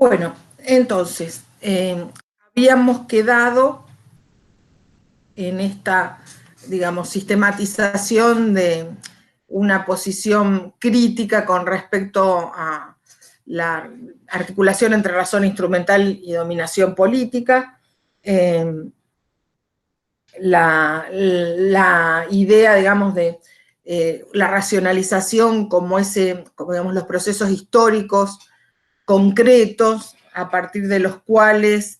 Bueno, entonces, habíamos quedado en esta, digamos, sistematización de una posición crítica con respecto a la articulación entre razón instrumental y dominación política, la idea, digamos, de la racionalización como digamos, los procesos históricos concretos a partir de los cuales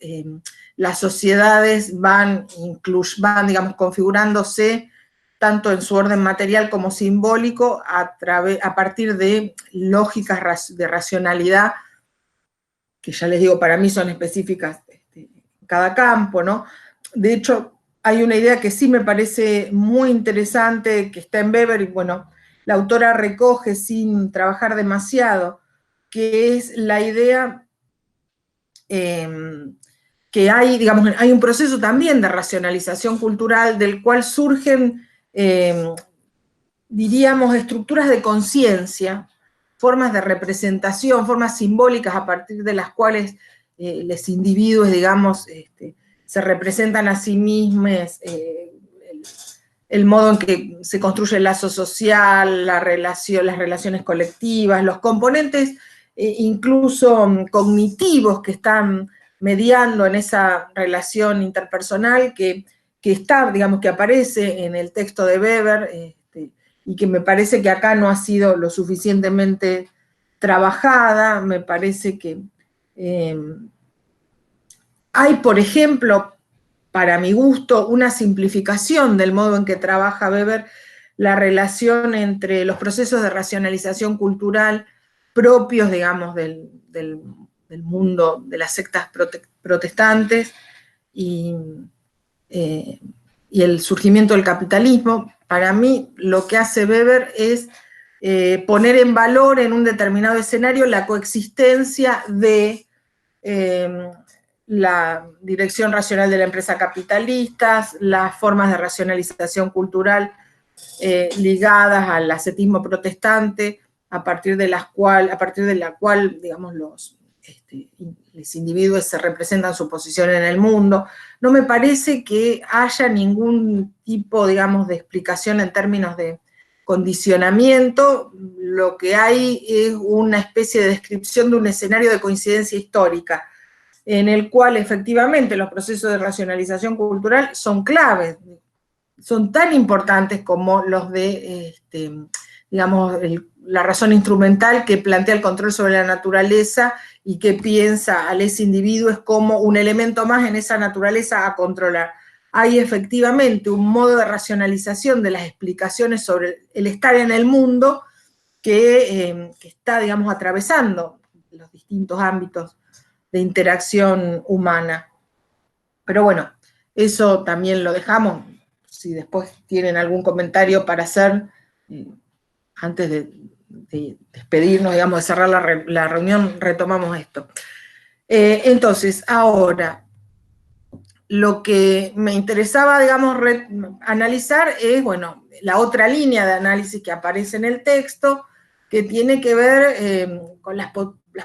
las sociedades van, digamos, configurándose tanto en su orden material como simbólico a partir de lógicas de racionalidad, que ya les digo, para mí son específicas en cada campo, ¿no? De hecho, hay una idea que sí me parece muy interesante, que está en Weber, y bueno, la autora recoge sin trabajar demasiado, que es la idea que hay, digamos, hay un proceso también de racionalización cultural del cual surgen, diríamos, estructuras de conciencia, formas de representación, formas simbólicas a partir de las cuales los individuos, digamos, se representan a sí mismos, el modo en que se construye el lazo social, las relaciones colectivas, los componentes incluso cognitivos que están mediando en esa relación interpersonal que está, digamos, que aparece en el texto de Weber, y que me parece que acá no ha sido lo suficientemente trabajada. Me parece que hay, por ejemplo, para mi gusto, una simplificación del modo en que trabaja Weber la relación entre los procesos de racionalización cultural propios, digamos, del mundo de las sectas protestantes y el surgimiento del capitalismo. Para mí, lo que hace Weber es poner en valor en un determinado escenario la coexistencia de la dirección racional de la empresa capitalista, las formas de racionalización cultural ligadas al ascetismo protestante, a partir de la cual, digamos, los individuos se representan su posición en el mundo. No me parece que haya ningún tipo, digamos, de explicación en términos de condicionamiento. Lo que hay es una especie de descripción de un escenario de coincidencia histórica, en el cual efectivamente los procesos de racionalización cultural son claves, son tan importantes como los de, digamos, la razón instrumental que plantea el control sobre la naturaleza y que piensa al ese individuo como un elemento más en esa naturaleza a controlar. Hay efectivamente un modo de racionalización de las explicaciones sobre el estar en el mundo que está, digamos, atravesando los distintos ámbitos de interacción humana. Pero bueno, eso también lo dejamos. Si después tienen algún comentario para hacer, antes de despedirnos, digamos, de cerrar la reunión, retomamos esto. Entonces, ahora, lo que me interesaba, digamos, analizar es, bueno, la otra línea de análisis que aparece en el texto, que tiene que ver con las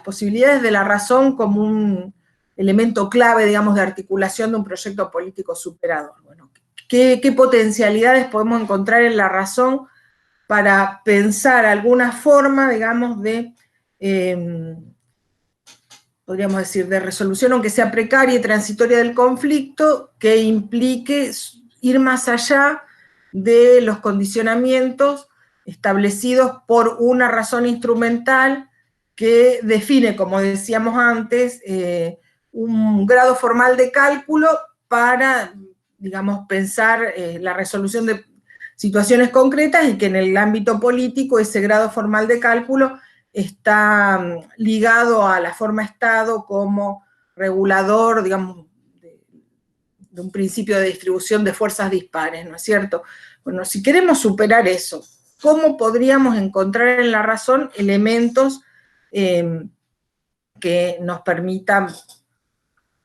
posibilidades de la razón como un elemento clave, digamos, de articulación de un proyecto político superador. Bueno, ¿qué potencialidades podemos encontrar en la razón para pensar alguna forma, digamos, de, podríamos decir, de resolución, aunque sea precaria y transitoria del conflicto, que implique ir más allá de los condicionamientos establecidos por una razón instrumental que define, como decíamos antes, un grado formal de cálculo para, digamos, pensar la resolución de situaciones concretas, y que en el ámbito político ese grado formal de cálculo está ligado a la forma Estado como regulador, digamos, de un principio de distribución de fuerzas dispares, ¿no es cierto? Bueno, si queremos superar eso, ¿cómo podríamos encontrar en la razón elementos que nos permitan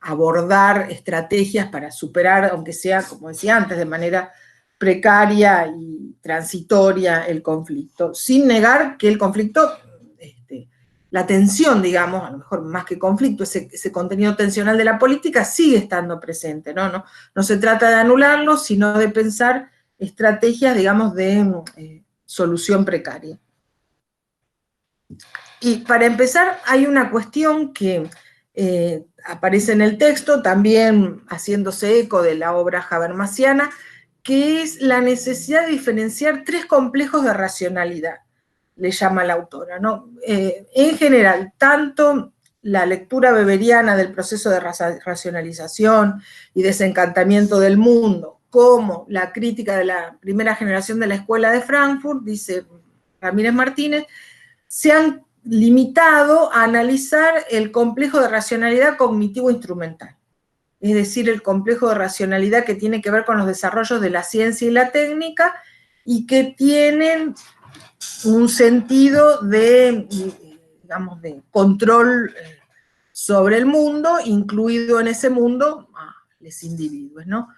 abordar estrategias para superar, aunque sea, como decía antes, de manera precaria y transitoria el conflicto, sin negar que el conflicto la tensión, digamos, a lo mejor más que conflicto, ese contenido tensional de la política sigue estando presente, ¿no? No se trata de anularlo, sino de pensar estrategias, digamos, de solución precaria. Y para empezar, hay una cuestión que aparece en el texto, también haciéndose eco de la obra habermasiana, que es la necesidad de diferenciar tres complejos de racionalidad, le llama la autora, ¿no? En general, tanto la lectura weberiana del proceso de racionalización y desencantamiento del mundo, como la crítica de la primera generación de la Escuela de Frankfurt, dice Ramírez Martínez, se han limitado a analizar el complejo de racionalidad cognitivo-instrumental, es decir, el complejo de racionalidad que tiene que ver con los desarrollos de la ciencia y la técnica y que tienen un sentido de, digamos, de control sobre el mundo, incluido en ese mundo a los individuos, ¿no?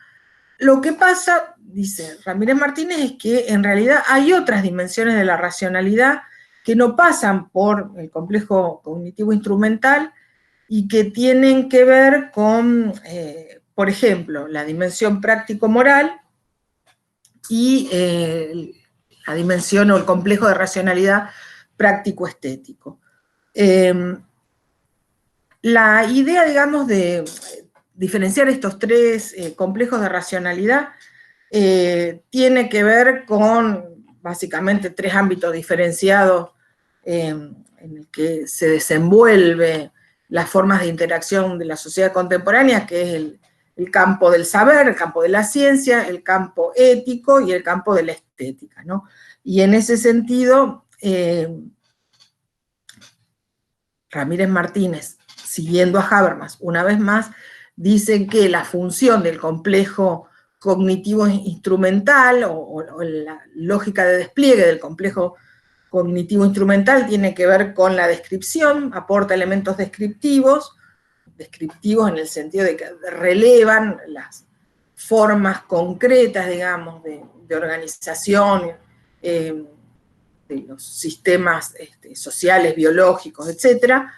Lo que pasa, dice Ramírez Martínez, es que en realidad hay otras dimensiones de la racionalidad que no pasan por el complejo cognitivo-instrumental y que tienen que ver con, por ejemplo, la dimensión práctico-moral y la dimensión o el complejo de racionalidad práctico-estético. La idea, digamos, de diferenciar estos tres complejos de racionalidad tiene que ver con básicamente tres ámbitos diferenciados en el que se desenvuelve las formas de interacción de la sociedad contemporánea, que es el campo del saber, el campo de la ciencia, el campo ético y el campo de la estética, ¿no? Y en ese sentido, Ramírez Martínez, siguiendo a Habermas, una vez más, dicen que la función del complejo cognitivo instrumental o la lógica de despliegue del complejo cognitivo instrumental tiene que ver con la descripción, aporta elementos descriptivos en el sentido de que relevan las formas concretas, digamos, de organización, de los sistemas sociales, biológicos, etcétera,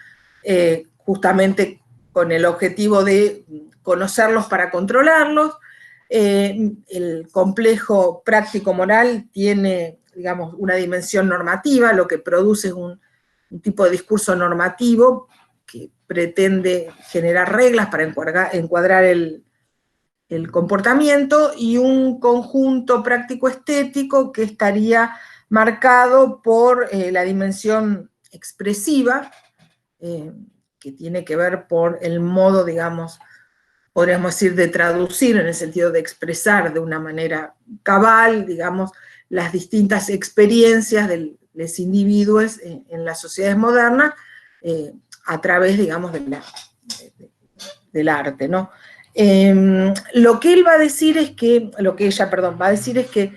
justamente con el objetivo de conocerlos para controlarlos. El complejo práctico-moral tiene, digamos, una dimensión normativa, lo que produce es un tipo de discurso normativo que pretende generar reglas para encuadrar el comportamiento, y un conjunto práctico-estético que estaría marcado por la dimensión expresiva, que tiene que ver por el modo, digamos, podríamos decir, de traducir, en el sentido de expresar de una manera cabal, digamos, las distintas experiencias de los individuos en las sociedades modernas a través, digamos, del arte, ¿no? Lo que él va a decir es que, lo que ella, perdón, va a decir es que,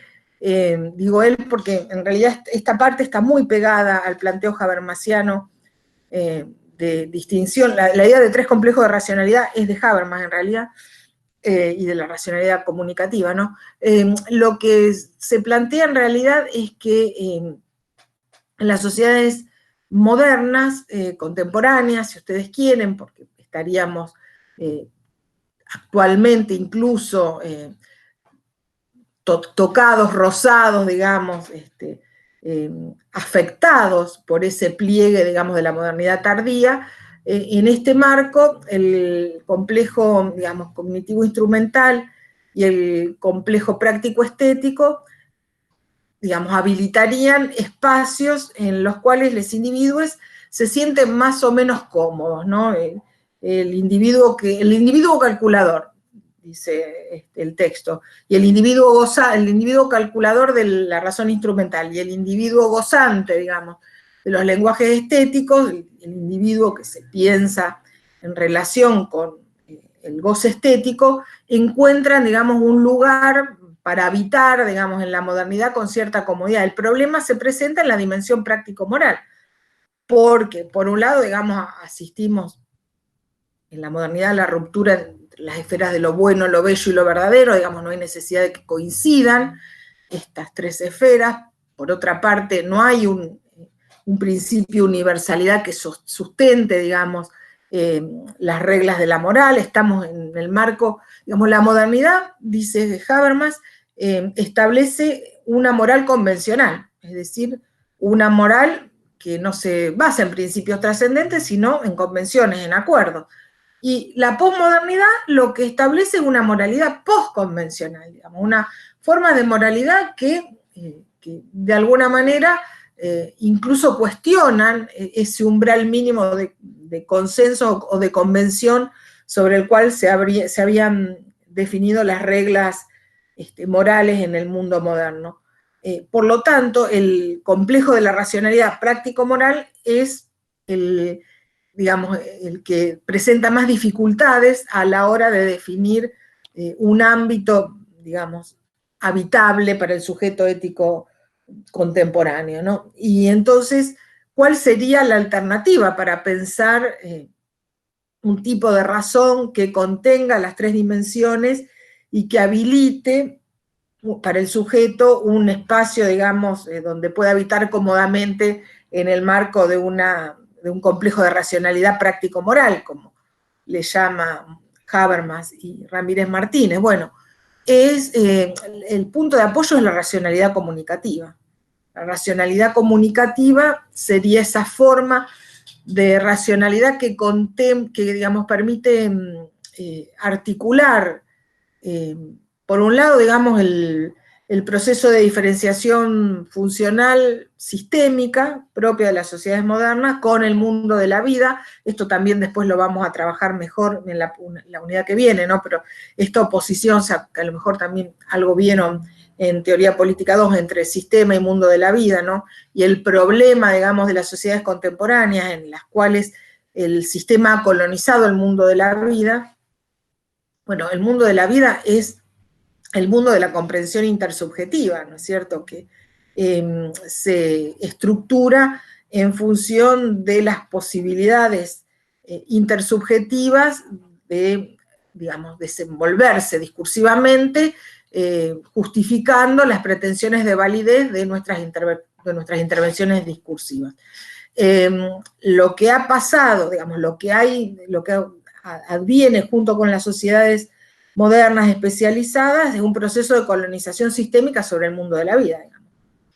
digo él porque en realidad esta parte está muy pegada al planteo habermasiano de distinción. La idea de tres complejos de racionalidad es de Habermas en realidad, y de la racionalidad comunicativa, ¿no? Lo que se plantea en realidad es que en las sociedades modernas, contemporáneas, si ustedes quieren, porque estaríamos actualmente incluso tocados, rozados, digamos, afectados por ese pliegue, digamos, de la modernidad tardía. En este marco, el complejo, digamos, cognitivo-instrumental y el complejo práctico-estético, digamos, habilitarían espacios en los cuales los individuos se sienten más o menos cómodos, ¿no? El individuo calculador, dice el texto, y el individuo calculador de la razón instrumental, y el individuo gozante, digamos, de los lenguajes estéticos, el individuo que se piensa en relación con el goce estético, encuentran, digamos, un lugar para habitar, digamos, en la modernidad con cierta comodidad. El problema se presenta en la dimensión práctico-moral, porque, por un lado, digamos, asistimos en la modernidad a la ruptura entre las esferas de lo bueno, lo bello y lo verdadero, digamos, no hay necesidad de que coincidan estas tres esferas. Por otra parte, no hay un principio de universalidad que sustente, digamos, las reglas de la moral. Estamos en el marco, digamos, la modernidad, dice Habermas, establece una moral convencional, es decir, una moral que no se basa en principios trascendentes, sino en convenciones, en acuerdos. Y la posmodernidad lo que establece es una moralidad postconvencional, digamos, una forma de moralidad que de alguna manera incluso cuestionan ese umbral mínimo de consenso o de convención sobre el cual se habían definido las reglas morales en el mundo moderno. Por lo tanto, el complejo de la racionalidad práctico-moral es digamos, el que presenta más dificultades a la hora de definir un ámbito, digamos, habitable para el sujeto ético contemporáneo, ¿no? Y entonces, ¿cuál sería la alternativa para pensar un tipo de razón que contenga las tres dimensiones y que habilite para el sujeto un espacio, digamos, donde pueda habitar cómodamente en el marco de un complejo de racionalidad práctico-moral, como le llama Habermas y Ramírez Martínez? Bueno, el punto de apoyo es la racionalidad comunicativa. La racionalidad comunicativa sería esa forma de racionalidad que digamos, permite articular, por un lado, digamos, el proceso de diferenciación funcional sistémica propia de las sociedades modernas con el mundo de la vida. Esto también después lo vamos a trabajar mejor en la unidad que viene, ¿no? Pero esta oposición, o sea, que a lo mejor también algo vieron en Teoría Política 2 entre sistema y mundo de la vida, ¿no? Y el problema, digamos, de las sociedades contemporáneas en las cuales el sistema ha colonizado el mundo de la vida. Bueno, el mundo de la vida es el mundo de la comprensión intersubjetiva, ¿no es cierto?, que se estructura en función de las posibilidades intersubjetivas de, digamos, desenvolverse discursivamente, justificando las pretensiones de validez de nuestras intervenciones discursivas. Lo que ha pasado, digamos, lo que adviene junto con las sociedades modernas especializadas es un proceso de colonización sistémica sobre el mundo de la vida.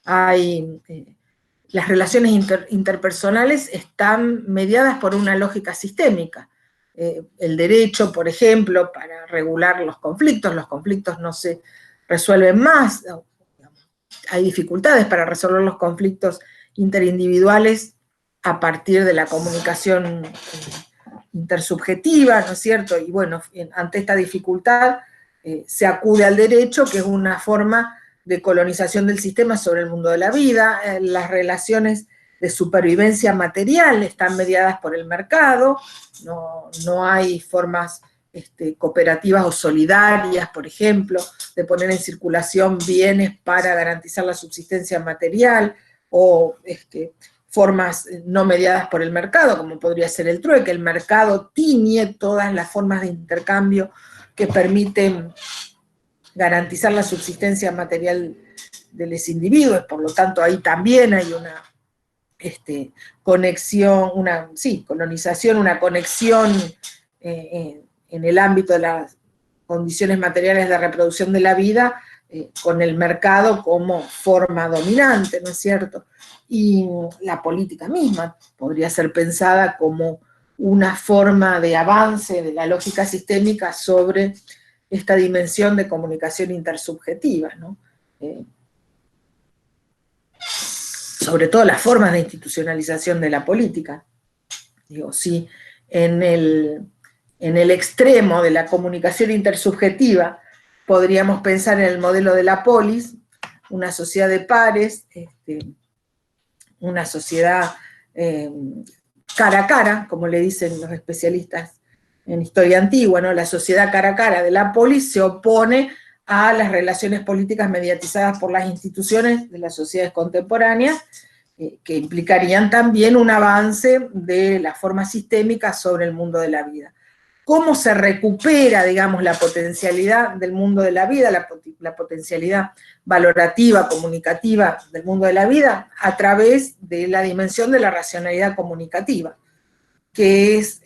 Las relaciones interpersonales están mediadas por una lógica sistémica. El derecho, por ejemplo, para regular los conflictos no se resuelven más. Hay dificultades para resolver los conflictos interindividuales a partir de la comunicación intersubjetiva, ¿no es cierto? Y bueno, ante esta dificultad se acude al derecho, que es una forma de colonización del sistema sobre el mundo de la vida. Las relaciones de supervivencia material están mediadas por el mercado, no hay formas cooperativas o solidarias, por ejemplo, de poner en circulación bienes para garantizar la subsistencia material, o formas no mediadas por el mercado, como podría ser el trueque. El mercado tiñe todas las formas de intercambio que permiten garantizar la subsistencia material de los individuos. Por lo tanto, ahí también hay una conexión, colonización, una conexión en el ámbito de las condiciones materiales de reproducción de la vida con el mercado como forma dominante, ¿no es cierto? Y la política misma podría ser pensada como una forma de avance de la lógica sistémica sobre esta dimensión de comunicación intersubjetiva, ¿no? Sobre todo las formas de institucionalización de la política. Digo, sí, en el extremo de la comunicación intersubjetiva podríamos pensar en el modelo de la polis, una sociedad de pares, una sociedad cara a cara, como le dicen los especialistas en historia antigua, ¿no? La sociedad cara a cara de la polis se opone a las relaciones políticas mediatizadas por las instituciones de las sociedades contemporáneas, que implicarían también un avance de la forma sistémica sobre el mundo de la vida. cómo se recupera, digamos, la potencialidad del mundo de la vida, la potencialidad valorativa, comunicativa del mundo de la vida, a través de la dimensión de la racionalidad comunicativa, que es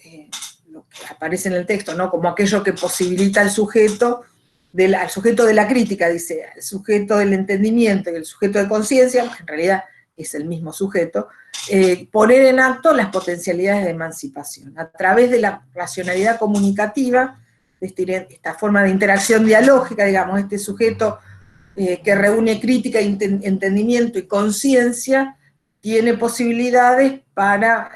lo que aparece en el texto, ¿no? Como aquello que posibilita al sujeto de la crítica, dice, el sujeto del entendimiento y el sujeto de conciencia, que en realidad es el mismo sujeto, poner en acto las potencialidades de emancipación, a través de la racionalidad comunicativa, esta forma de interacción dialógica, digamos, este sujeto que reúne crítica, entendimiento y conciencia, tiene posibilidades para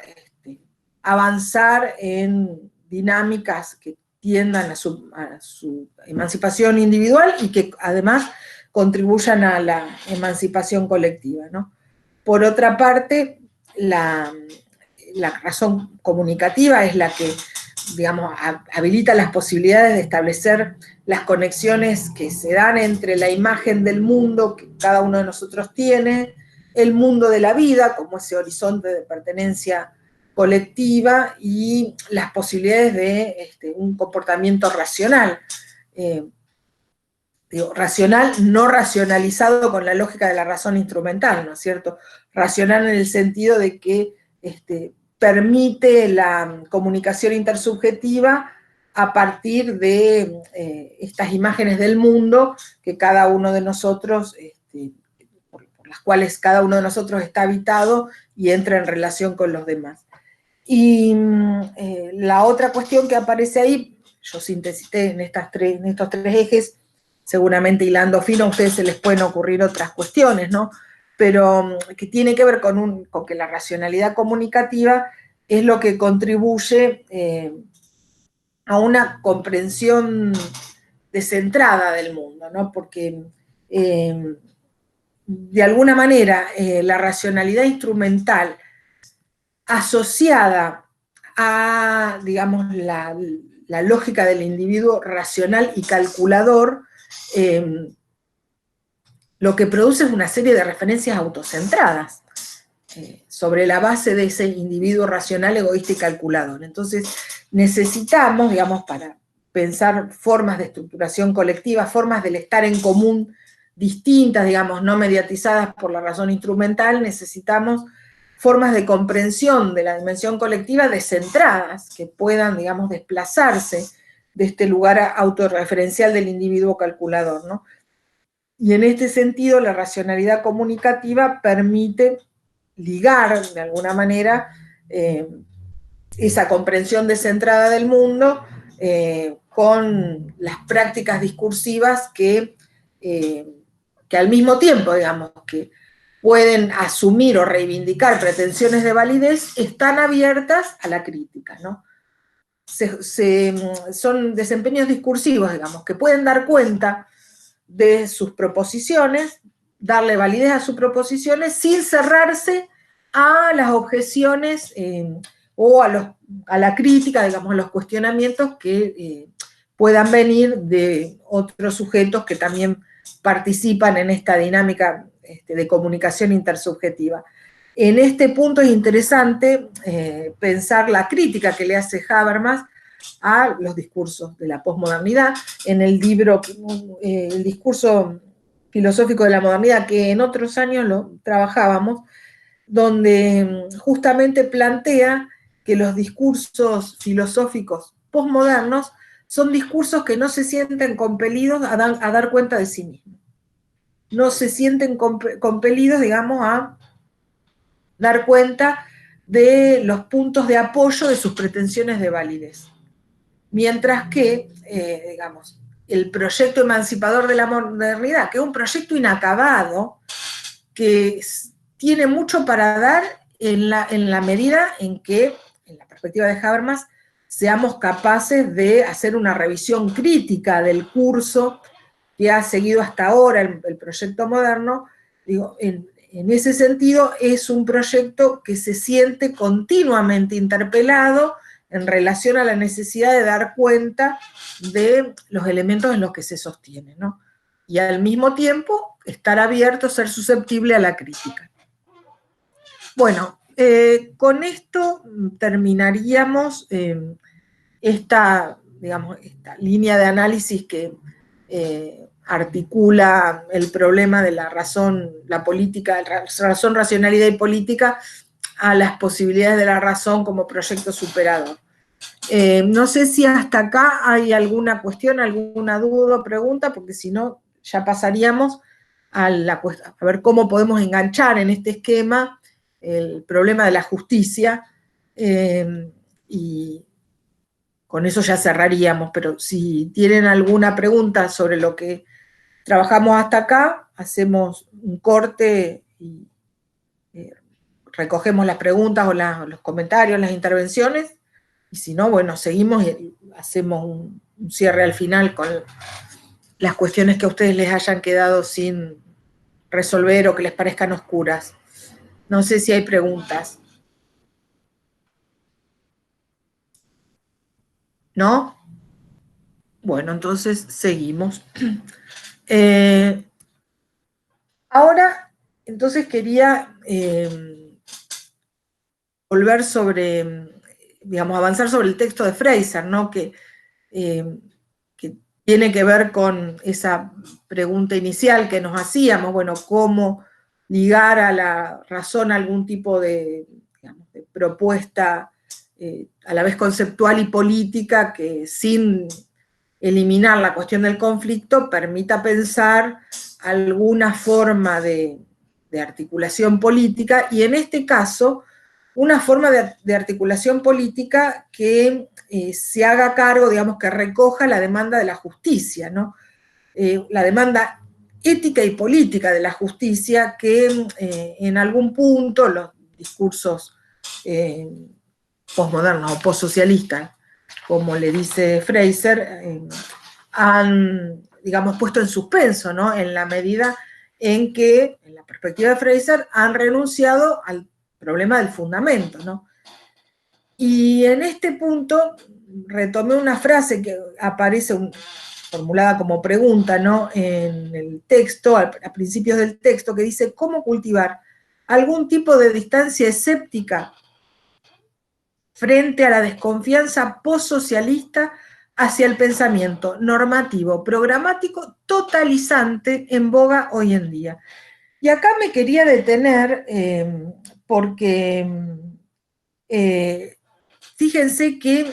avanzar en dinámicas que tiendan a su emancipación individual y que además contribuyan a la emancipación colectiva, ¿no? Por otra parte, la razón comunicativa es la que, digamos, habilita las posibilidades de establecer las conexiones que se dan entre la imagen del mundo que cada uno de nosotros tiene, el mundo de la vida, como ese horizonte de pertenencia colectiva, y las posibilidades de un comportamiento racional. Racional, no racionalizado con la lógica de la razón instrumental, ¿no es cierto? Racional en el sentido de que permite la comunicación intersubjetiva a partir de estas imágenes del mundo que cada uno de nosotros, por las cuales cada uno de nosotros está habitado y entra en relación con los demás. Y la otra cuestión que aparece ahí, yo sinteticé en estos tres ejes, seguramente hilando fino a ustedes se les pueden ocurrir otras cuestiones, ¿no? Pero que tiene que ver con que la racionalidad comunicativa es lo que contribuye a una comprensión descentrada del mundo, ¿no? Porque de alguna manera la racionalidad instrumental asociada a, digamos, la lógica del individuo racional y calculador, lo que produce es una serie de referencias autocentradas sobre la base de ese individuo racional, egoísta y calculador. Entonces necesitamos, digamos, para pensar formas de estructuración colectiva, formas del estar en común distintas, digamos, no mediatizadas por la razón instrumental, necesitamos formas de comprensión de la dimensión colectiva descentradas, que puedan, digamos, desplazarse de este lugar autorreferencial del individuo calculador, ¿no? Y en este sentido, la racionalidad comunicativa permite ligar, de alguna manera, esa comprensión descentrada del mundo con las prácticas discursivas que al mismo tiempo, digamos, que pueden asumir o reivindicar pretensiones de validez, están abiertas a la crítica, ¿no? Son desempeños discursivos, digamos, que pueden dar cuenta de sus proposiciones, darle validez a sus proposiciones sin cerrarse a las objeciones o a la crítica, digamos, a los cuestionamientos que puedan venir de otros sujetos que también participan en esta dinámica de comunicación intersubjetiva. En este punto es interesante pensar la crítica que le hace Habermas a los discursos de la posmodernidad. En el libro, el discurso filosófico de la modernidad, que en otros años lo trabajábamos, donde justamente plantea que los discursos filosóficos posmodernos son discursos que no se sienten compelidos a dar cuenta de sí mismos. No se sienten compelidos, digamos, a dar cuenta de los puntos de apoyo de sus pretensiones de validez. Mientras que, digamos, el proyecto emancipador de la modernidad, que es un proyecto inacabado, que tiene mucho para dar en la medida en que, en la perspectiva de Habermas, seamos capaces de hacer una revisión crítica del curso que ha seguido hasta ahora el proyecto moderno. Digo, en ese sentido es un proyecto que se siente continuamente interpelado en relación a la necesidad de dar cuenta de los elementos en los que se sostiene, ¿no? Y al mismo tiempo estar abierto, ser susceptible a la crítica. Bueno, con esto terminaríamos digamos, esta línea de análisis que articula el problema de la razón, la política, razón, racionalidad y política, a las posibilidades de la razón como proyecto superador. No sé si hasta acá hay alguna cuestión, alguna duda o pregunta, porque si no, ya pasaríamos a ver cómo podemos enganchar en este esquema el problema de la justicia, y con eso ya cerraríamos, pero si tienen alguna pregunta sobre lo que trabajamos hasta acá, hacemos un corte y recogemos las preguntas o los comentarios, las intervenciones, y si no, bueno, seguimos y hacemos un cierre al final con las cuestiones que a ustedes les hayan quedado sin resolver o que les parezcan oscuras. No sé si hay preguntas. ¿No? Bueno, entonces seguimos. Ahora, entonces quería volver sobre, digamos, avanzar sobre el texto de Fraser, ¿no? Que tiene que ver con esa pregunta inicial que nos hacíamos, bueno, cómo ligar a la razón algún tipo de, digamos, de propuesta a la vez conceptual y política que sin eliminar la cuestión del conflicto permita pensar alguna forma de articulación política, y en este caso una forma de articulación política que se haga cargo, digamos, que recoja la demanda de la justicia, ¿no? La demanda ética y política de la justicia que en algún punto los discursos posmodernos o postsocialistas, como le dice Fraser, han, digamos, puesto en suspenso, ¿no? En la medida en que, en la perspectiva de Fraser, han renunciado al problema del fundamento, ¿no? Y en este punto retomé una frase que aparece formulada como pregunta, ¿no? En el texto, a principios del texto, que dice: ¿cómo cultivar algún tipo de distancia escéptica frente a la desconfianza postsocialista hacia el pensamiento normativo, programático, totalizante en boga hoy en día? Y acá me quería detener porque fíjense que,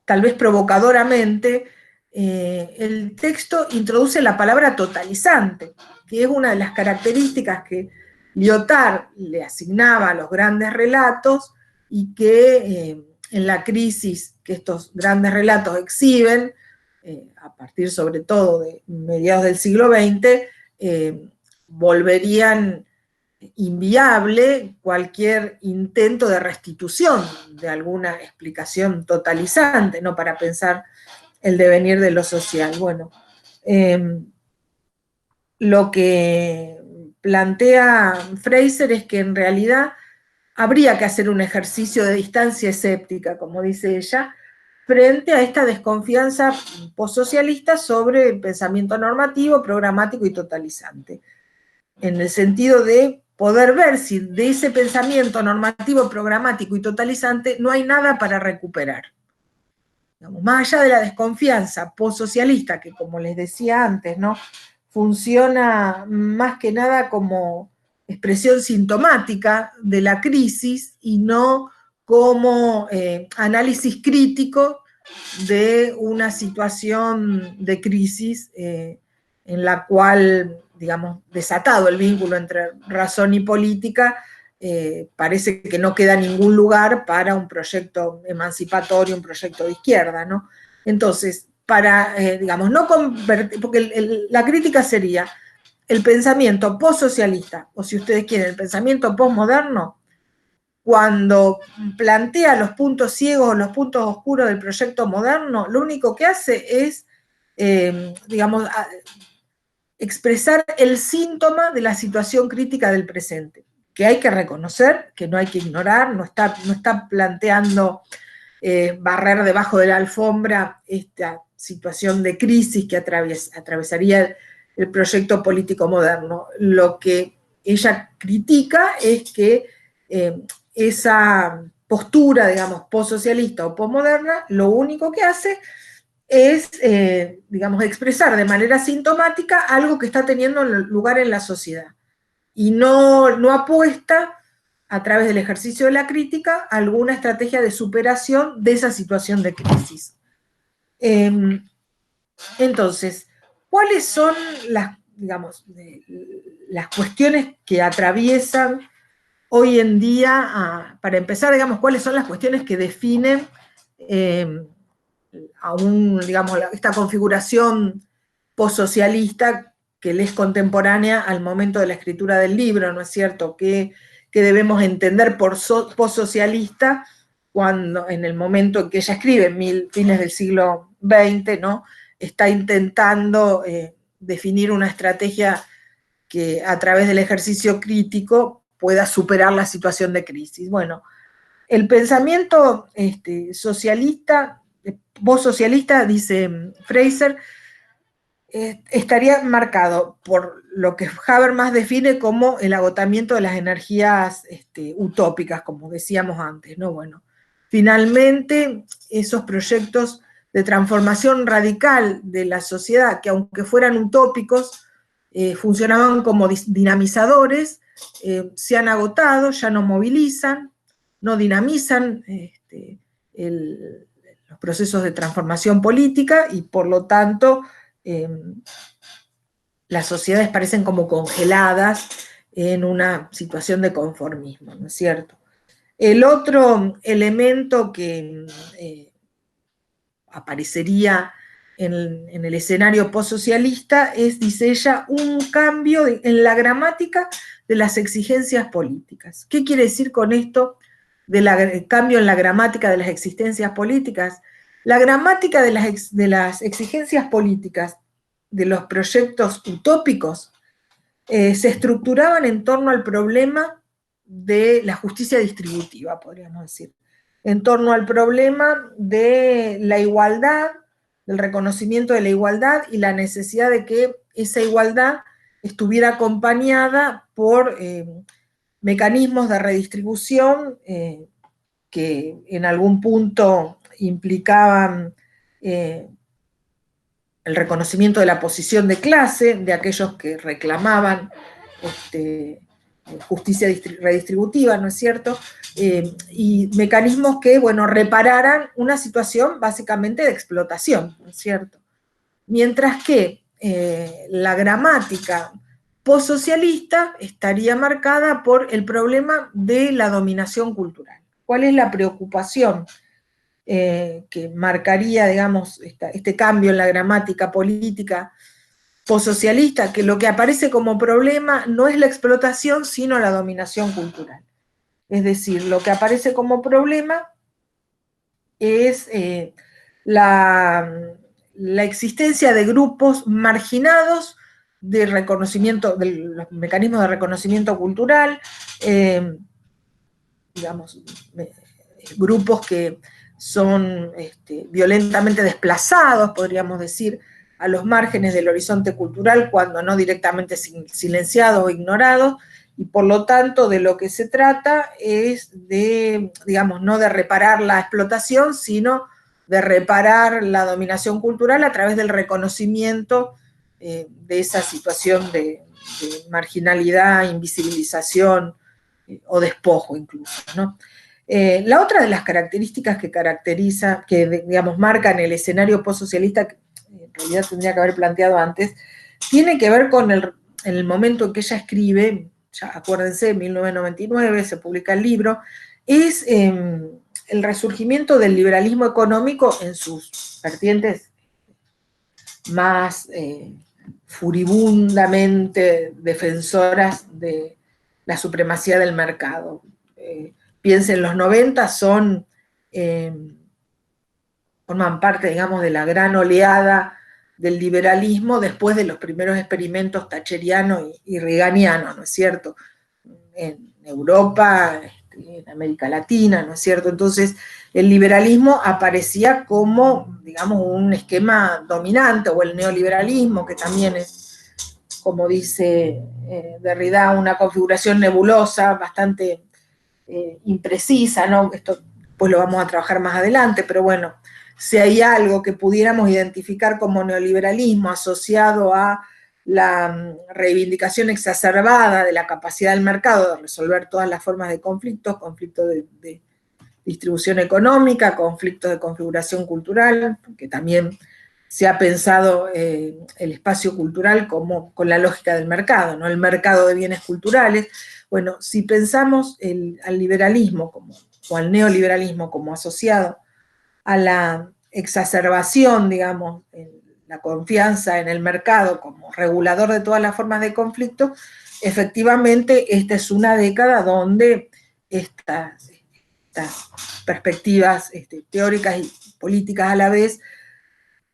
tal vez provocadoramente, el texto introduce la palabra totalizante, que es una de las características que Lyotard le asignaba a los grandes relatos y que en la crisis que estos grandes relatos exhiben, a partir sobre todo de mediados del siglo XX, volverían inviable cualquier intento de restitución de alguna explicación totalizante, ¿no? Para pensar el devenir de lo social. Bueno, lo que plantea Fraser es que en realidad habría que hacer un ejercicio de distancia escéptica, como dice ella, frente a esta desconfianza postsocialista sobre el pensamiento normativo, programático y totalizante, en el sentido de poder ver si de ese pensamiento normativo, programático y totalizante no hay nada para recuperar. Digamos, más allá de la desconfianza postsocialista, que como les decía antes, ¿no?, funciona más que nada como expresión sintomática de la crisis y no como análisis crítico de una situación de crisis en la cual, digamos, desatado el vínculo entre razón y política, parece que no queda ningún lugar para un proyecto emancipatorio, un proyecto de izquierda, ¿no? Entonces, para, digamos, no convertir, porque la crítica sería el pensamiento postsocialista, o si ustedes quieren, el pensamiento postmoderno, cuando plantea los puntos ciegos o los puntos oscuros del proyecto moderno, lo único que hace es, digamos, expresar el síntoma de la situación crítica del presente, que hay que reconocer, que no hay que ignorar, no está planteando barrer debajo de la alfombra esta situación de crisis que atravesaría el proyecto político moderno. Lo que ella critica es que esa postura, digamos, postsocialista o posmoderna, lo único que hace es, digamos, expresar de manera sintomática algo que está teniendo lugar en la sociedad. Y no apuesta, a través del ejercicio de la crítica, a alguna estrategia de superación de esa situación de crisis. Entonces, ¿cuáles son digamos, las cuestiones que atraviesan hoy en día, para empezar, digamos, cuáles son las cuestiones que definen digamos, esta configuración postsocialista que le es contemporánea al momento de la escritura del libro, ¿no es cierto? ¿Qué debemos entender por postsocialista cuando, en el momento en que ella escribe, en fines del siglo XX, ¿no? Está intentando definir una estrategia que a través del ejercicio crítico pueda superar la situación de crisis. Bueno, el pensamiento socialista, postsocialista, dice Fraser, estaría marcado por lo que Habermas define como el agotamiento de las energías utópicas, como decíamos antes, ¿no? Bueno, finalmente esos proyectos de transformación radical de la sociedad, que aunque fueran utópicos, funcionaban como dinamizadores, se han agotado, ya no movilizan, no dinamizan los procesos de transformación política y por lo tanto las sociedades parecen como congeladas en una situación de conformismo, ¿no es cierto? El otro elemento que aparecería en el escenario postsocialista es, dice ella, un cambio en la gramática de las exigencias políticas. ¿Qué quiere decir con esto del cambio en la gramática de las existencias políticas? La gramática de las exigencias políticas de los proyectos utópicos se estructuraban en torno al problema de la justicia distributiva, podríamos decir, en torno al problema de la igualdad, del reconocimiento de la igualdad y la necesidad de que esa igualdad estuviera acompañada por mecanismos de redistribución que en algún punto implicaban el reconocimiento de la posición de clase de aquellos que reclamaban justicia redistributiva, ¿no es cierto? Y mecanismos que, bueno, repararan una situación básicamente de explotación, ¿no es cierto? Mientras que la gramática postsocialista estaría marcada por el problema de la dominación cultural. ¿Cuál es la preocupación que marcaría, digamos, este cambio en la gramática política postsocialista? Que lo que aparece como problema no es la explotación, sino la dominación cultural. Es decir, lo que aparece como problema es la existencia de grupos marginados de reconocimiento, de los mecanismos de reconocimiento cultural, digamos, grupos que son violentamente desplazados, podríamos decir, a los márgenes del horizonte cultural, cuando no directamente silenciados o ignorados, y por lo tanto de lo que se trata es de, digamos, no de reparar la explotación, sino de reparar la dominación cultural a través del reconocimiento de esa situación de marginalidad, invisibilización o despojo incluso, ¿no? La otra de las características que digamos, marcan el escenario postsocialista, que en realidad tendría que haber planteado antes, tiene que ver con el momento en que ella escribe, ya acuérdense, en 1999 se publica el libro, es el resurgimiento del liberalismo económico en sus vertientes más furibundamente defensoras de la supremacía del mercado. Piensen, los 90 forman parte, digamos, de la gran oleada del liberalismo después de los primeros experimentos thatcheriano y reaganiano, ¿no es cierto? En Europa, en América Latina, ¿no es cierto? Entonces, el liberalismo aparecía como, digamos, un esquema dominante, o el neoliberalismo, que también es, como dice Derrida, una configuración nebulosa, bastante imprecisa, ¿no? Esto pues lo vamos a trabajar más adelante, pero bueno, si hay algo que pudiéramos identificar como neoliberalismo asociado a la reivindicación exacerbada de la capacidad del mercado de resolver todas las formas de conflictos, conflictos de distribución económica, conflictos de configuración cultural, que también se ha pensado el espacio cultural como con la lógica del mercado, ¿no? El mercado de bienes culturales. Bueno, si pensamos al liberalismo o al neoliberalismo como asociado a la exacerbación, digamos, en la confianza en el mercado como regulador de todas las formas de conflicto, efectivamente esta es una década donde estas perspectivas teóricas y políticas a la vez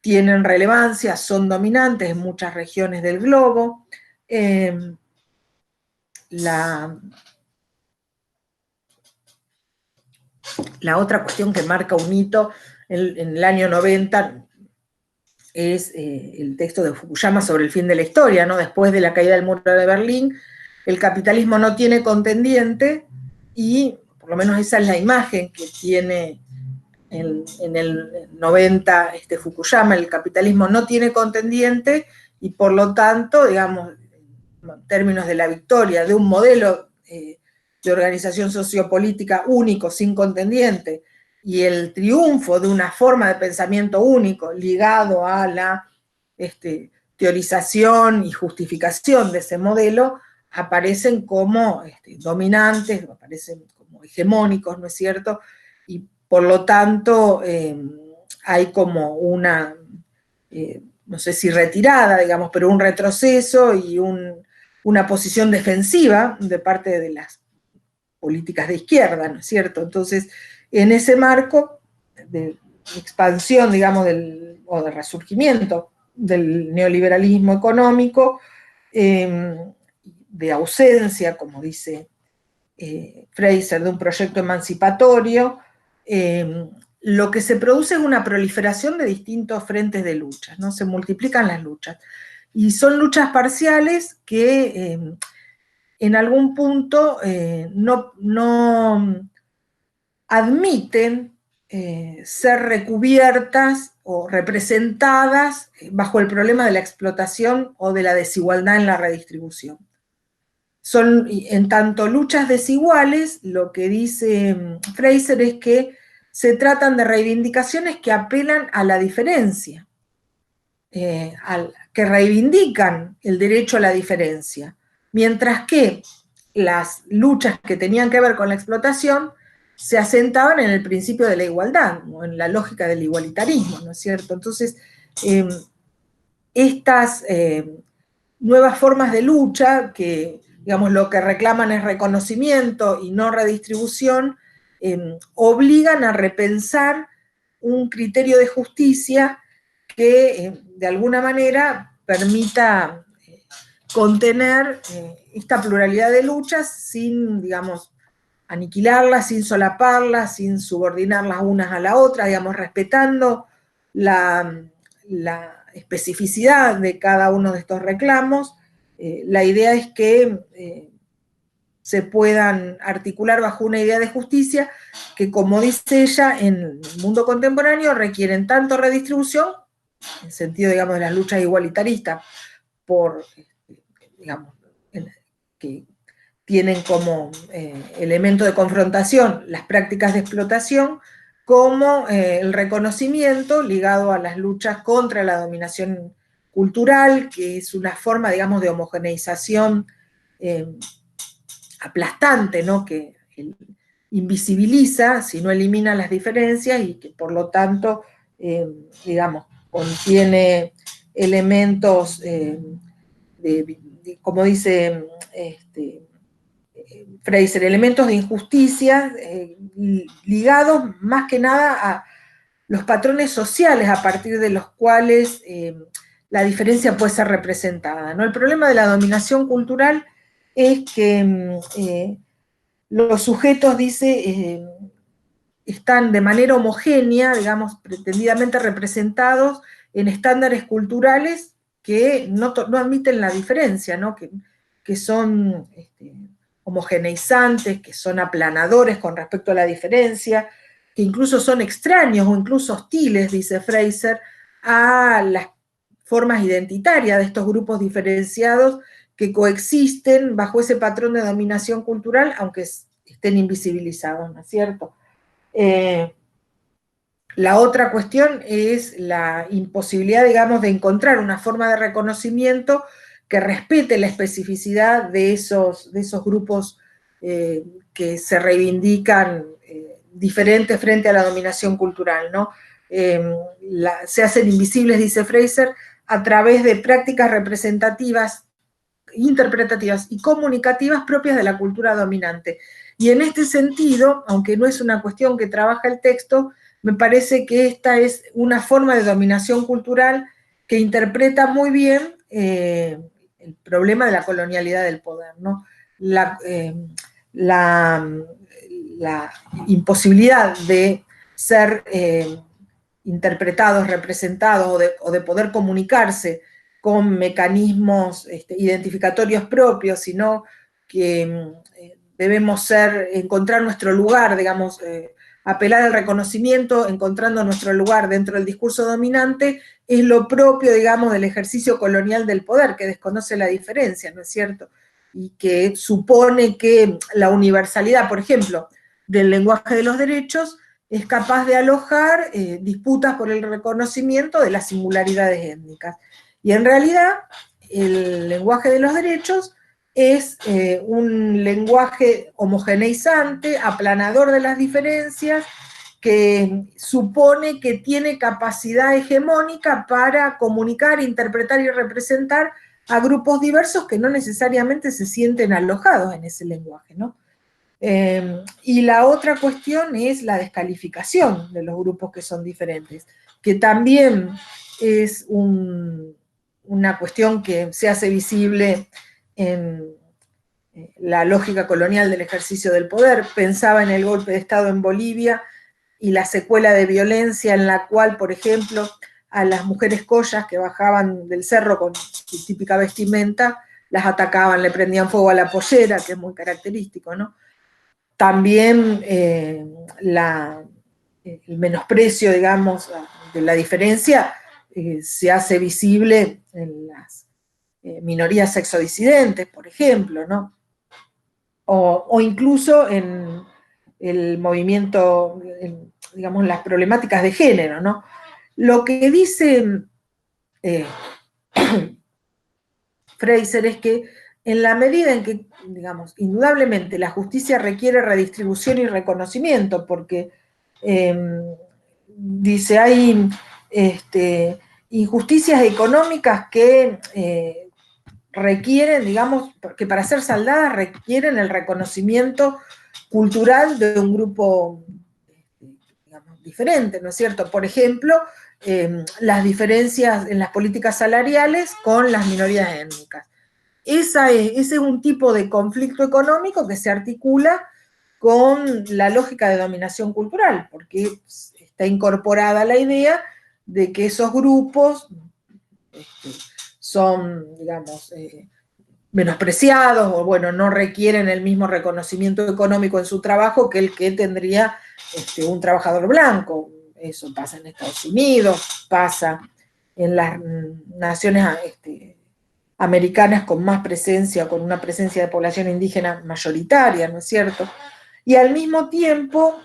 tienen relevancia, son dominantes en muchas regiones del globo. La otra cuestión que marca un hito en el año 90 es el texto de Fukuyama sobre el fin de la historia, ¿no? Después de la caída del muro de Berlín, el capitalismo no tiene contendiente y por lo menos esa es la imagen que tiene en el 90 Fukuyama, el capitalismo no tiene contendiente y por lo tanto, digamos, en términos de la victoria de un modelo de organización sociopolítica único, sin contendiente, y el triunfo de una forma de pensamiento único ligado a la teorización y justificación de ese modelo, aparecen como dominantes, aparecen como hegemónicos, ¿no es cierto? Y por lo tanto hay como una, no sé si retirada, digamos, pero un retroceso y una posición defensiva de parte de las políticas de izquierda, ¿no es cierto? Entonces, en ese marco de expansión, digamos, o de resurgimiento del neoliberalismo económico, de ausencia, como dice Fraser, de un proyecto emancipatorio, lo que se produce es una proliferación de distintos frentes de luchas, ¿no? Se multiplican las luchas. Y son luchas parciales que en algún punto no admiten ser recubiertas o representadas bajo el problema de la explotación o de la desigualdad en la redistribución. Son, en tanto luchas desiguales, lo que dice Fraser es que se tratan de reivindicaciones que apelan a la diferencia, que reivindican el derecho a la diferencia, mientras que las luchas que tenían que ver con la explotación se asentaban en el principio de la igualdad, o en la lógica del igualitarismo, ¿no es cierto? Entonces, estas nuevas formas de lucha, que digamos lo que reclaman es reconocimiento y no redistribución, obligan a repensar un criterio de justicia que de alguna manera permita contener esta pluralidad de luchas sin, digamos, aniquilarlas, sin solaparlas, sin subordinarlas unas a la otra, digamos, respetando la especificidad de cada uno de estos reclamos. La idea es que se puedan articular bajo una idea de justicia que, como dice ella, en el mundo contemporáneo requieren tanto redistribución, en sentido, digamos, de las luchas igualitaristas, digamos, que tienen como elemento de confrontación las prácticas de explotación, como el reconocimiento ligado a las luchas contra la dominación cultural, que es una forma, digamos, de homogeneización aplastante, ¿no? Que invisibiliza, si no elimina las diferencias, y que por lo tanto, digamos, contiene elementos, como dice Fraser, elementos de injusticia ligados más que nada a los patrones sociales a partir de los cuales la diferencia puede ser representada, ¿no? El problema de la dominación cultural es que los sujetos, dice, están de manera homogénea, digamos, pretendidamente representados en estándares culturales que no admiten la diferencia, ¿no? Que son homogeneizantes, que son aplanadores con respecto a la diferencia, que incluso son extraños o incluso hostiles, dice Fraser, a las formas identitarias de estos grupos diferenciados que coexisten bajo ese patrón de dominación cultural, aunque estén invisibilizados, ¿no es cierto? La otra cuestión es la imposibilidad, digamos, de encontrar una forma de reconocimiento que respete la especificidad de esos grupos que se reivindican diferentes frente a la dominación cultural, ¿no? Se hacen invisibles, dice Fraser, a través de prácticas representativas, interpretativas y comunicativas propias de la cultura dominante. Y en este sentido, aunque no es una cuestión que trabaja el texto, me parece que esta es una forma de dominación cultural que interpreta muy bien el problema de la colonialidad del poder, ¿no? La imposibilidad de ser interpretados, representados o de poder comunicarse con mecanismos identificatorios propios, sino que debemos encontrar nuestro lugar, digamos, apelar al reconocimiento, encontrando nuestro lugar dentro del discurso dominante, es lo propio, digamos, del ejercicio colonial del poder, que desconoce la diferencia, ¿no es cierto? Y que supone que la universalidad, por ejemplo, del lenguaje de los derechos, es capaz de alojar disputas por el reconocimiento de las singularidades étnicas. Y en realidad, el lenguaje de los derechos es un lenguaje homogeneizante, aplanador de las diferencias, que supone que tiene capacidad hegemónica para comunicar, interpretar y representar a grupos diversos que no necesariamente se sienten alojados en ese lenguaje, ¿no? Y la otra cuestión es la descalificación de los grupos que son diferentes, que también es una cuestión que se hace visible en la lógica colonial del ejercicio del poder. Pensaba en el golpe de Estado en Bolivia y la secuela de violencia en la cual, por ejemplo, a las mujeres collas que bajaban del cerro con su típica vestimenta, las atacaban, le prendían fuego a la pollera, que es muy característico, ¿no? También el menosprecio, digamos, de la diferencia se hace visible en las minorías sexodisidentes, por ejemplo, ¿no? O incluso en el movimiento, digamos, las problemáticas de género, ¿no? Lo que dice Fraser es que en la medida en que, digamos, indudablemente la justicia requiere redistribución y reconocimiento, porque dice, hay injusticias económicas que requieren, digamos, que para ser saldadas requieren el reconocimiento cultural de un grupo, digamos, diferente, ¿no es cierto? Por ejemplo, las diferencias en las políticas salariales con las minorías étnicas. Ese es un tipo de conflicto económico que se articula con la lógica de dominación cultural, porque está incorporada la idea de que esos grupos son, digamos, menospreciados o, bueno, no requieren el mismo reconocimiento económico en su trabajo que el que tendría un trabajador blanco. Eso pasa en Estados Unidos, pasa en las naciones americanas con más presencia, con una presencia de población indígena mayoritaria, ¿no es cierto? Y al mismo tiempo,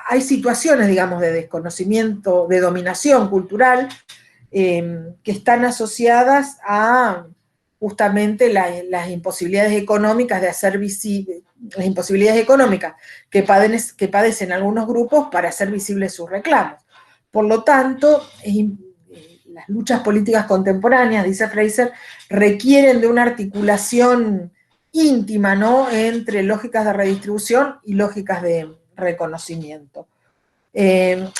hay situaciones, digamos, de desconocimiento, de dominación cultural, que están asociadas a justamente las imposibilidades económicas de hacer visible, las imposibilidades económicas que padecen algunos grupos para hacer visibles sus reclamos. Por lo tanto, las luchas políticas contemporáneas, dice Fraser, requieren de una articulación íntima, ¿no?, entre lógicas de redistribución y lógicas de reconocimiento.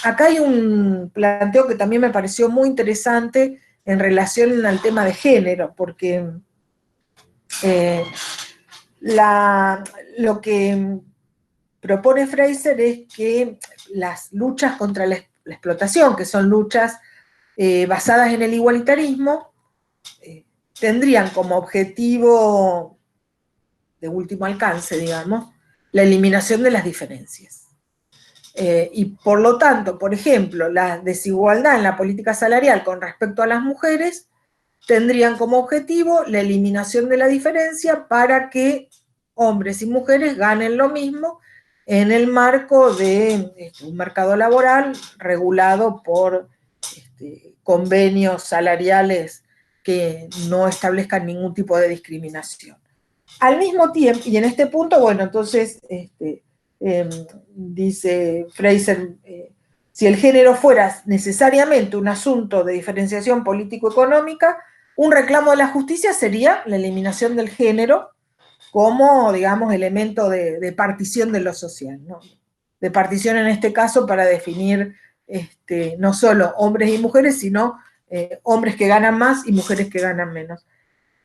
Acá hay un planteo que también me pareció muy interesante en relación al tema de género, porque lo que propone Fraser es que las luchas contra la explotación, que son luchas basadas en el igualitarismo, tendrían como objetivo de último alcance, digamos, la eliminación de las diferencias. Y por lo tanto, por ejemplo, la desigualdad en la política salarial con respecto a las mujeres tendrían como objetivo la eliminación de la diferencia para que hombres y mujeres ganen lo mismo en el marco de un mercado laboral regulado por convenios salariales que no establezcan ningún tipo de discriminación. Al mismo tiempo, y en este punto, bueno, entonces dice Fraser, si el género fuera necesariamente un asunto de diferenciación político-económica, un reclamo de la justicia sería la eliminación del género como, digamos, elemento de partición de lo social, ¿no? De partición en este caso para definir no solo hombres y mujeres, sino hombres que ganan más y mujeres que ganan menos.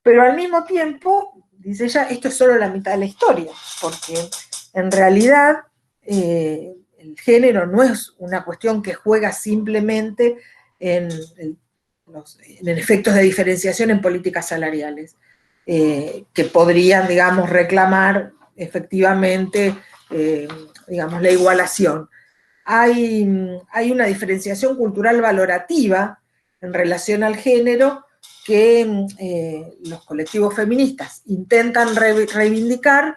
Pero al mismo tiempo, dice ella, esto es solo la mitad de la historia, porque en realidad el género no es una cuestión que juega simplemente en efectos de diferenciación en políticas salariales, que podrían, digamos, reclamar efectivamente, digamos, la igualación. Hay una diferenciación cultural valorativa en relación al género que los colectivos feministas intentan reivindicar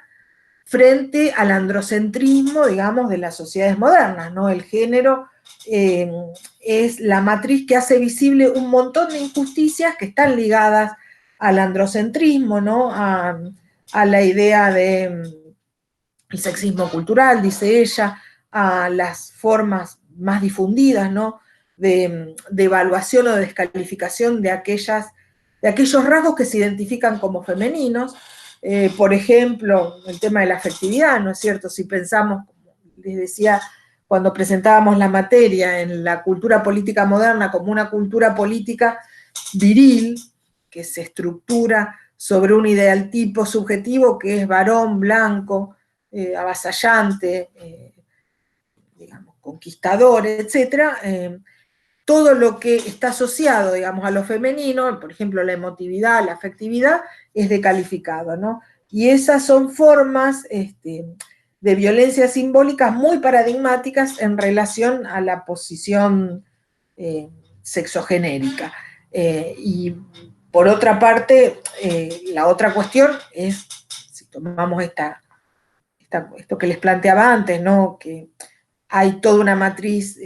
frente al androcentrismo, digamos, de las sociedades modernas, ¿no? El género es la matriz que hace visible un montón de injusticias que están ligadas al androcentrismo, ¿no? A la idea de el sexismo cultural, dice ella, a las formas más difundidas, ¿no? de evaluación o de descalificación de aquellos rasgos que se identifican como femeninos. Por ejemplo, el tema de la afectividad, ¿no es cierto? Si pensamos, como les decía, cuando presentábamos la materia en la cultura política moderna como una cultura política viril, que se estructura sobre un ideal tipo subjetivo que es varón, blanco, avasallante, digamos, conquistador, etc., todo lo que está asociado, digamos, a lo femenino, por ejemplo, la emotividad, la afectividad, es decalificado, ¿no? Y esas son formas de violencia simbólicas muy paradigmáticas en relación a la posición sexogenérica. Y por otra parte, la otra cuestión es, si tomamos esto que les planteaba antes, ¿no? Que hay toda una matriz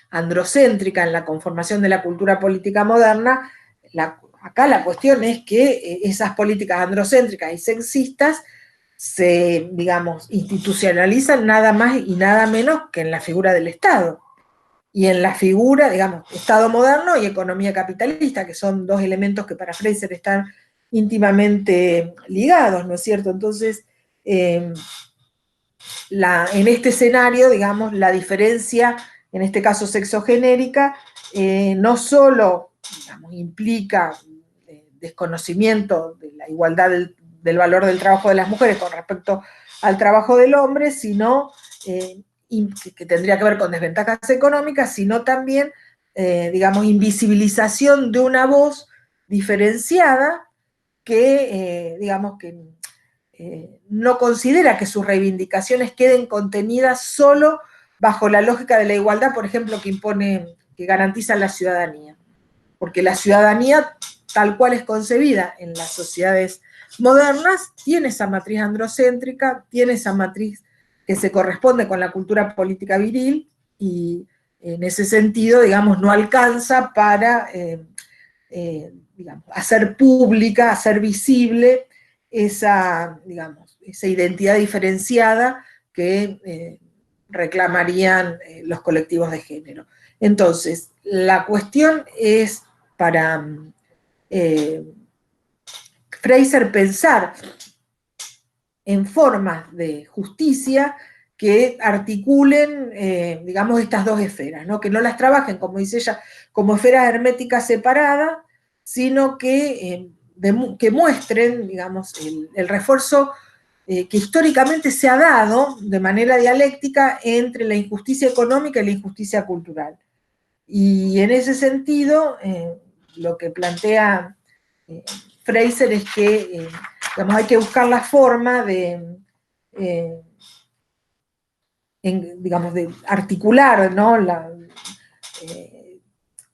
androcéntrica en la conformación de la cultura política moderna. Acá la cuestión es que esas políticas androcéntricas y sexistas se, digamos, institucionalizan nada más y nada menos que en la figura del Estado. Y en la figura, digamos, Estado moderno y economía capitalista, que son dos elementos que para Fraser están íntimamente ligados, ¿no es cierto? Entonces, en este escenario, digamos, la diferencia, en este caso sexogenérica, no solo, digamos, implica desconocimiento de la igualdad del valor del trabajo de las mujeres con respecto al trabajo del hombre, sino que tendría que ver con desventajas económicas, sino también, digamos, invisibilización de una voz diferenciada que, digamos, que no considera que sus reivindicaciones queden contenidas solo bajo la lógica de la igualdad, por ejemplo, que garantiza la ciudadanía. Porque la ciudadanía, tal cual es concebida en las sociedades modernas, tiene esa matriz androcéntrica, tiene esa matriz que se corresponde con la cultura política viril, y en ese sentido, digamos, no alcanza para digamos, hacer pública, hacer visible esa, digamos, esa identidad diferenciada que reclamarían los colectivos de género. Entonces, la cuestión es para Fraser pensar en formas de justicia que articulen, digamos, estas dos esferas, ¿no? Que no las trabajen, como dice ella, como esferas herméticas separadas, sino que muestren, digamos, el refuerzo que históricamente se ha dado de manera dialéctica entre la injusticia económica y la injusticia cultural. Y en ese sentido, lo que plantea Fraser es que, digamos, hay que buscar la forma de, digamos, de articular, ¿no?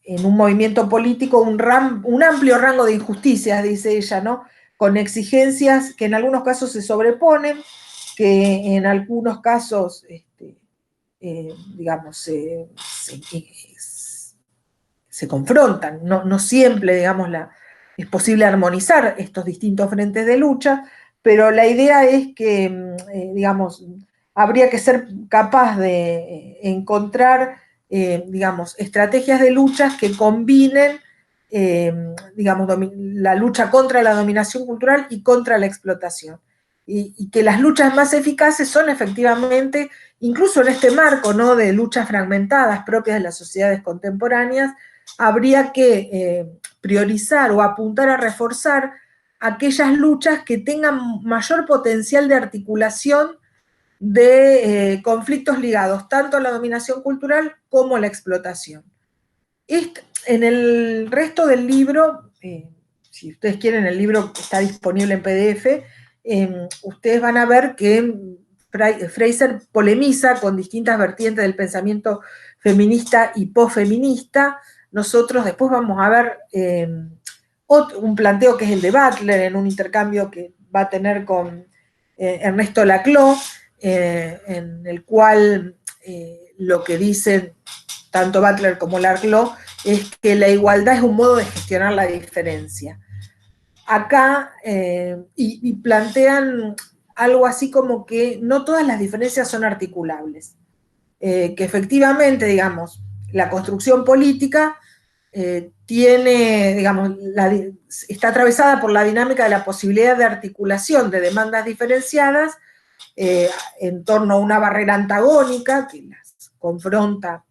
En un movimiento político un amplio rango de injusticias, dice ella, ¿no? Con exigencias que en algunos casos se sobreponen, que en algunos casos, digamos, se confrontan. No siempre, digamos, es posible armonizar estos distintos frentes de lucha, pero la idea es que, digamos, habría que ser capaz de encontrar, digamos, estrategias de luchas que combinen, digamos, la lucha contra la dominación cultural y contra la explotación. Y que las luchas más eficaces son efectivamente, incluso en este marco, ¿no?, de luchas fragmentadas propias de las sociedades contemporáneas, habría que priorizar o apuntar a reforzar aquellas luchas que tengan mayor potencial de articulación de conflictos ligados tanto a la dominación cultural como a la explotación. En el resto del libro, si ustedes quieren, el libro está disponible en PDF, ustedes van a ver que Fraser polemiza con distintas vertientes del pensamiento feminista y posfeminista. Nosotros después vamos a ver un planteo que es el de Butler, en un intercambio que va a tener con Ernesto Laclau, en el cual lo que dicen tanto Butler como Laclau es que la igualdad es un modo de gestionar la diferencia. Acá, y plantean algo así como que no todas las diferencias son articulables, que efectivamente, digamos, la construcción política tiene, digamos, está atravesada por la dinámica de la posibilidad de articulación de demandas diferenciadas en torno a una barrera antagónica que las confronta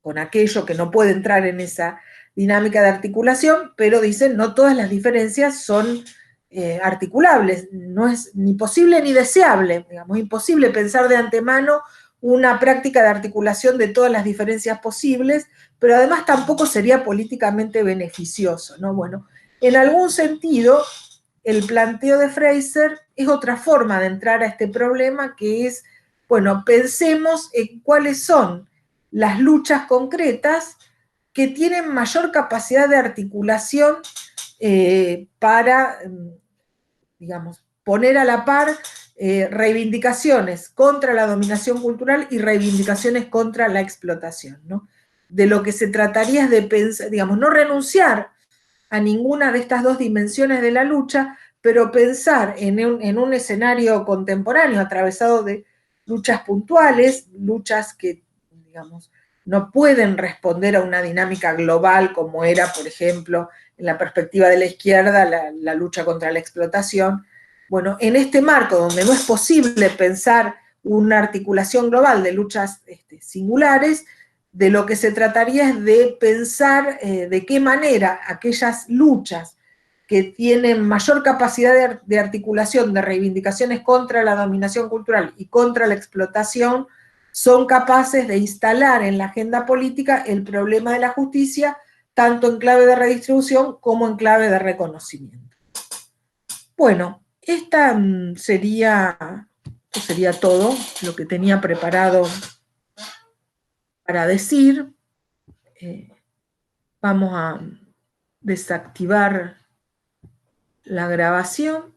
con aquello que no puede entrar en esa dinámica de articulación, pero dicen no todas las diferencias son articulables, no es ni posible ni deseable, digamos, imposible pensar de antemano una práctica de articulación de todas las diferencias posibles, pero además tampoco sería políticamente beneficioso, ¿no? Bueno, en algún sentido, el planteo de Fraser es otra forma de entrar a este problema, que es, bueno, pensemos en cuáles son las luchas concretas que tienen mayor capacidad de articulación para, digamos, poner a la par reivindicaciones contra la dominación cultural y reivindicaciones contra la explotación, ¿no? De lo que se trataría es de pensar, digamos, no renunciar a ninguna de estas dos dimensiones de la lucha, pero pensar en un escenario contemporáneo atravesado de luchas puntuales, luchas que, digamos, no pueden responder a una dinámica global como era, por ejemplo, en la perspectiva de la izquierda, la lucha contra la explotación. Bueno, en este marco donde no es posible pensar una articulación global de luchas singulares, de lo que se trataría es de pensar de qué manera aquellas luchas que tienen mayor capacidad de articulación de reivindicaciones contra la dominación cultural y contra la explotación son capaces de instalar en la agenda política el problema de la justicia, tanto en clave de redistribución como en clave de reconocimiento. Bueno, sería todo lo que tenía preparado para decir. Vamos a desactivar la grabación.